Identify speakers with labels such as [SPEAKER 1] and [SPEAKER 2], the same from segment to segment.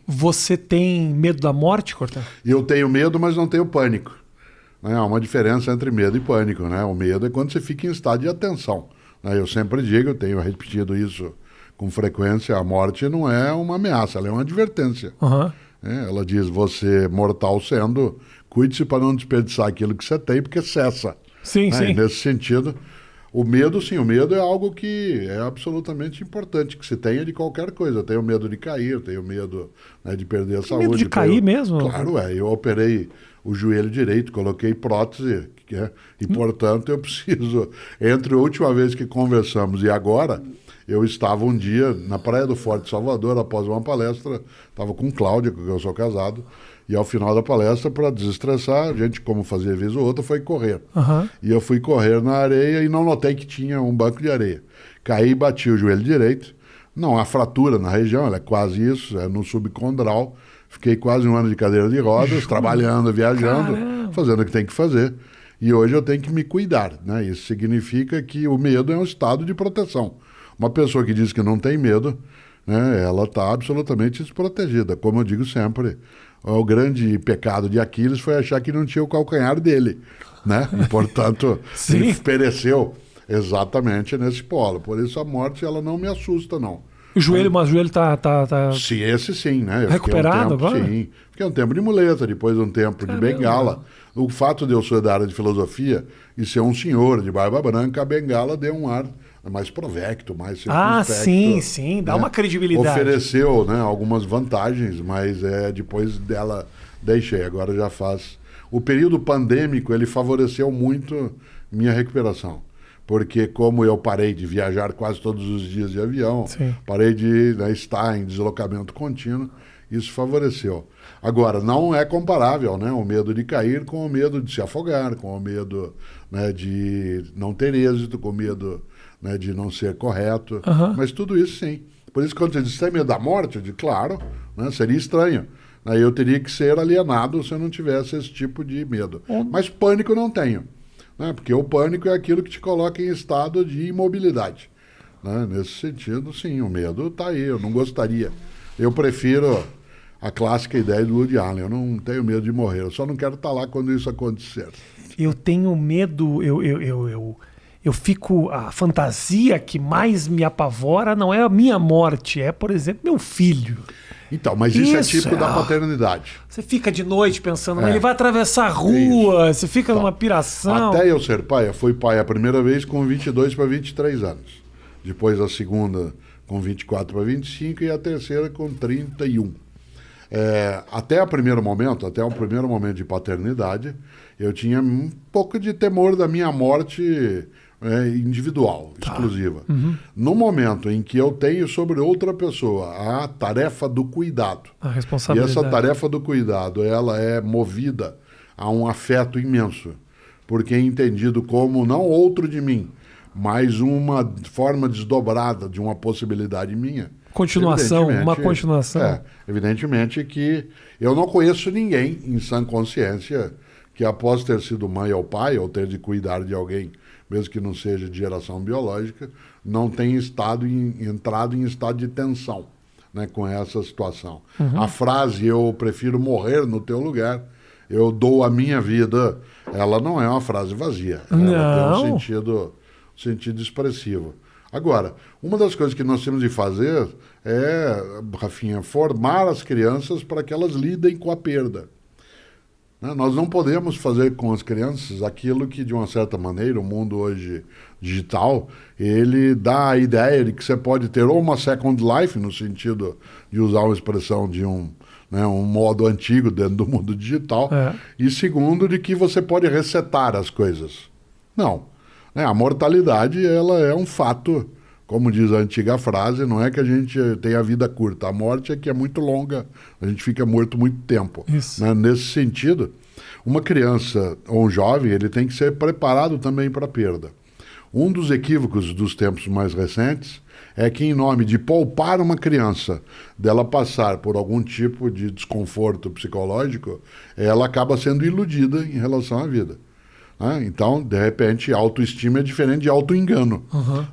[SPEAKER 1] Você tem medo da morte, Cortella?
[SPEAKER 2] Eu tenho medo, mas não tenho pânico. Né? Há uma diferença entre medo e pânico. Né? O medo é quando você fica em estado de atenção. Né? Eu sempre digo, eu tenho repetido isso com frequência, a morte não é uma ameaça, ela é uma advertência.
[SPEAKER 1] Uhum.
[SPEAKER 2] Ela diz, você mortal sendo, cuide-se para não desperdiçar aquilo que você tem, porque cessa.
[SPEAKER 1] Sim, sim.
[SPEAKER 2] E nesse sentido, o medo, sim, o medo é algo que é absolutamente importante, que se tenha de qualquer coisa. Eu tenho medo de cair, tenho medo, né, de perder a saúde.
[SPEAKER 1] Medo de cair mesmo?
[SPEAKER 2] Claro, eu operei o joelho direito, coloquei prótese, e portanto eu preciso, entre a última vez que conversamos e agora, eu estava um dia na Praia do Forte, Salvador, após uma palestra, estava com Cláudia, com quem eu sou casado, e ao final da palestra, para desestressar, a gente, como fazia vez ou outra, foi correr.
[SPEAKER 1] Uhum.
[SPEAKER 2] E eu fui correr na areia e não notei que tinha um banco de areia. Caí e bati o joelho direito. Não há fratura na região, ela é quase isso, é no subcondral. Fiquei quase um ano de cadeira de rodas, trabalhando, viajando, fazendo o que tem que fazer. E hoje eu tenho que me cuidar, né? Isso significa que o medo é um estado de proteção. Uma pessoa que diz que não tem medo, né, ela está absolutamente desprotegida. Como eu digo sempre, o grande pecado de Aquiles foi achar que não tinha o calcanhar dele, né? E, portanto, ele pereceu exatamente nesse polo. Por isso a morte ela não me assusta, não.
[SPEAKER 1] O joelho, mas o joelho tá...
[SPEAKER 2] Sim, esse sim, né? Eu
[SPEAKER 1] recuperado agora?
[SPEAKER 2] Sim. Fiquei um tempo de muleta, depois um tempo de bengala. O fato de eu ser da área de filosofia e ser um senhor de barba branca, a bengala deu um ar mais provecto, mais circunspecto.
[SPEAKER 1] Sim, dá uma credibilidade.
[SPEAKER 2] Ofereceu, né, algumas vantagens, mas depois dela deixei, agora já faz. O período pandêmico, ele favoreceu muito minha recuperação. Porque como eu parei de viajar quase todos os dias de avião, parei de estar em deslocamento contínuo, isso favoreceu. Agora, não é comparável, né, o medo de cair com o medo de se afogar, com o medo, né, de não ter êxito, com o medo, né, de não ser correto, mas tudo isso sim. Por isso, quando você diz, você tem medo da morte, eu digo, claro, né, seria estranho. Aí eu teria que ser alienado se eu não tivesse esse tipo de medo. Mas pânico não tenho. Né? Porque o pânico é aquilo que te coloca em estado de imobilidade. Né? Nesse sentido, sim, o medo está aí, eu não gostaria. Eu prefiro a clássica ideia do Woody Allen, eu não tenho medo de morrer, eu só não quero estar lá quando isso acontecer.
[SPEAKER 1] Eu tenho medo, eu fico, a fantasia que mais me apavora não é a minha morte, é, por exemplo, meu filho.
[SPEAKER 2] Então, mas isso é típico da paternidade.
[SPEAKER 1] Você fica de noite pensando, ele vai atravessar a rua, você fica numa piração.
[SPEAKER 2] Até eu ser pai, eu fui pai a primeira vez com 22 para 23 anos. Depois a segunda com 24 para 25 e a terceira com 31. Até o primeiro momento de paternidade, eu tinha um pouco de temor da minha morte individual, exclusiva. No momento em que eu tenho sobre outra pessoa a tarefa do cuidado,
[SPEAKER 1] a responsabilidade.
[SPEAKER 2] E essa tarefa do cuidado, ela é movida a um afeto imenso, porque é entendido como não outro de mim, mas uma forma desdobrada de uma possibilidade minha.
[SPEAKER 1] Uma continuação.
[SPEAKER 2] Evidentemente que eu não conheço ninguém em sã consciência que após ter sido mãe ou pai, ou ter de cuidar de alguém, mesmo que não seja de geração biológica, não tenha entrado em estado de tensão, né, com essa situação. A frase, eu prefiro morrer no teu lugar, eu dou a minha vida, ela não é uma frase vazia. Ela tem um sentido expressivo. Agora, uma das coisas que nós temos de fazer é, Rafinha, formar as crianças para que elas lidem com a perda. Nós não podemos fazer com as crianças aquilo que, de uma certa maneira, o mundo hoje digital, ele dá a ideia de que você pode ter ou uma second life, no sentido de usar uma expressão de um modo antigo dentro do mundo digital, e segundo, de que você pode resetar as coisas. Não. A mortalidade, ela é um fato, como diz a antiga frase, não é que a gente tem a vida curta, a morte é que é muito longa, a gente fica morto muito tempo. Né? Nesse sentido, uma criança ou um jovem, ele tem que ser preparado também para a perda. Um dos equívocos dos tempos mais recentes é que, em nome de poupar uma criança dela passar por algum tipo de desconforto psicológico, ela acaba sendo iludida em relação à vida. Né? Então, de repente, autoestima é diferente de autoengano.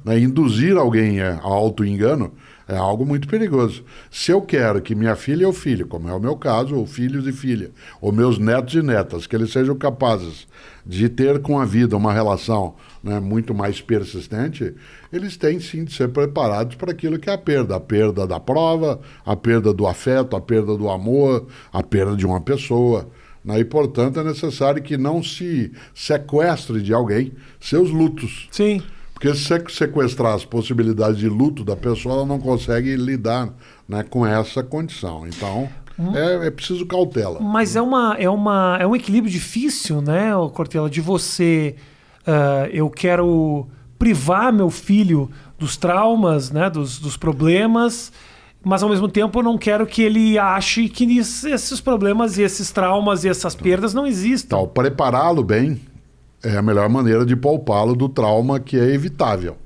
[SPEAKER 2] Né? Induzir alguém a autoengano é algo muito perigoso. Se eu quero que minha filha ou filho, como é o meu caso, ou filhos e filha, ou meus netos e netas, que eles sejam capazes de ter com a vida uma relação, né, muito mais persistente, eles têm sim de ser preparados para aquilo que é a perda da prova, a perda do afeto, a perda do amor, a perda de uma pessoa. Né? E, portanto, é necessário que não se sequestre de alguém seus lutos.
[SPEAKER 1] Sim.
[SPEAKER 2] Porque se sequestrar as possibilidades de luto da pessoa, ela não consegue lidar, né, com essa condição. Então, é preciso cautela.
[SPEAKER 1] Mas é um equilíbrio difícil, né, Cortella, de você... eu quero privar meu filho dos traumas, né, dos problemas, mas ao mesmo tempo eu não quero que ele ache que esses problemas e esses traumas e essas perdas não existem.
[SPEAKER 2] Então, prepará-lo bem é a melhor maneira de poupá-lo do trauma que é evitável.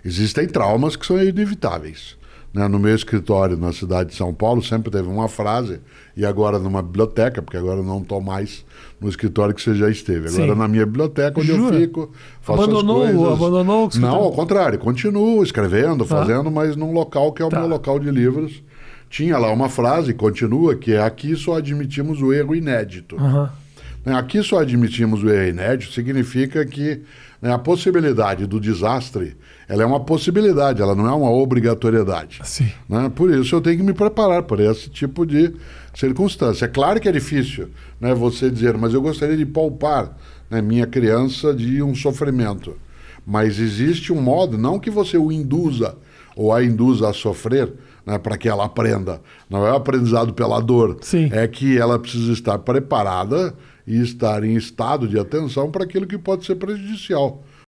[SPEAKER 2] Existem traumas que são inevitáveis. Né? No meu escritório, na cidade de São Paulo, sempre teve uma frase, e agora numa biblioteca, porque agora eu não estou mais no escritório que você já esteve. Agora na minha biblioteca, onde eu fico, faço as coisas.
[SPEAKER 1] Abandonou o escritório?
[SPEAKER 2] Não, ao contrário, continuo escrevendo, fazendo, mas num local que é o meu local de livros. Tinha lá uma frase, continua, que é: aqui só admitimos o erro inédito. Aqui só admitimos o erro inédito significa que, né, a possibilidade do desastre, ela é uma possibilidade, ela não é uma obrigatoriedade. Né? Por isso eu tenho que me preparar para esse tipo de circunstância. É claro que é difícil, né, você dizer, mas eu gostaria de poupar, né, minha criança de um sofrimento. Mas existe um modo, não que você o induza ou a induza a sofrer, né, para que ela aprenda. Não é o aprendizado pela dor. É que ela precisa estar preparada e estar em estado de atenção para aquilo que pode ser prejudicial.